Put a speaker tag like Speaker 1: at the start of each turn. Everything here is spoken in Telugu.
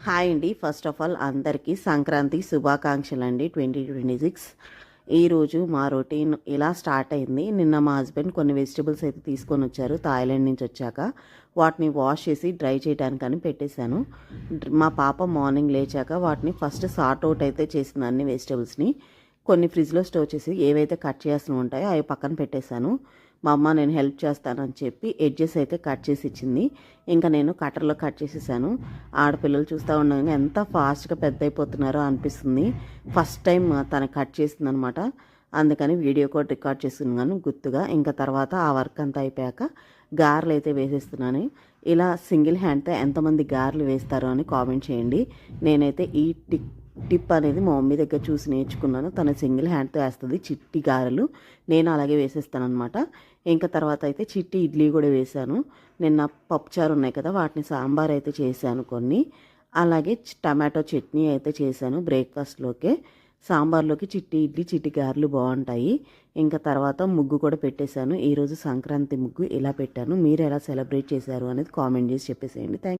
Speaker 1: హాయ్ అండి. ఫస్ట్ ఆఫ్ ఆల్ అందరికీ సంక్రాంతి శుభాకాంక్షలు అండి 2026. ఈరోజు మా రొటీన్ ఇలా స్టార్ట్ అయింది. నిన్న మా హస్బెండ్ కొన్ని వెజిటబుల్స్ అయితే తీసుకొని వచ్చారు థాయిలాండ్ నుంచి వచ్చాక. వాటిని వాష్ చేసి డ్రై చేయడానికని పెట్టేశాను. మా పాప మార్నింగ్ లేచాక వాటిని ఫస్ట్ సార్ట్ అవుట్ అయితే చేసింది అన్ని వెజిటబుల్స్ని. కొన్ని ఫ్రిడ్జ్లో స్టోర్ చేసి ఏవైతే కట్ చేయాల్సి ఉంటాయో అవి పక్కన పెట్టేశాను. మా అమ్మ నేను హెల్ప్ చేస్తానని చెప్పి ఎడ్జెస్ అయితే కట్ చేసి ఇచ్చింది. ఇంకా నేను కట్టర్లో కట్ చేసేసాను. ఆడపిల్లలు చూస్తూ ఉండగా ఎంత ఫాస్ట్గా పెద్ద అయిపోతున్నారో అనిపిస్తుంది. ఫస్ట్ టైం తను కట్ చేసింది అనమాట. అందుకని వీడియో కూడా రికార్డ్ చేస్తున్నాను గుర్తుగా. ఇంకా తర్వాత ఆ వర్క్ అంతా అయిపోయాక గారెలు అయితే వేసేస్తున్నాను. ఇలా సింగిల్ హ్యాండ్తో ఎంతమంది గారెలు వేస్తారో అని కామెంట్ చేయండి. నేనైతే ఈ టిప్ అనేది మా మమ్మీ దగ్గర చూసి నేర్చుకున్నాను. తను సింగిల్ హ్యాండ్తో వేస్తుంది చిట్టి గారెలు. నేను అలాగే వేసేస్తాను అనమాట. ఇంకా తర్వాత అయితే చిట్టి ఇడ్లీ కూడా వేశాను. నిన్న పప్పుచారు ఉన్నాయి కదా, వాటిని సాంబార్ అయితే చేశాను కొన్ని. అలాగే టమాటో చట్నీ అయితే చేశాను బ్రేక్ఫాస్ట్లోకే. సాంబార్లోకి చిట్టి ఇడ్లీ చిట్టి గారెలు బాగుంటాయి. ఇంకా తర్వాత ముగ్గు కూడా పెట్టేశాను. ఈరోజు సంక్రాంతి ముగ్గు ఇలా పెట్టాను. మీరు ఎలా సెలబ్రేట్ చేశారు అనేది కామెంట్ చేసి చెప్పేసేయండి. థ్యాంక్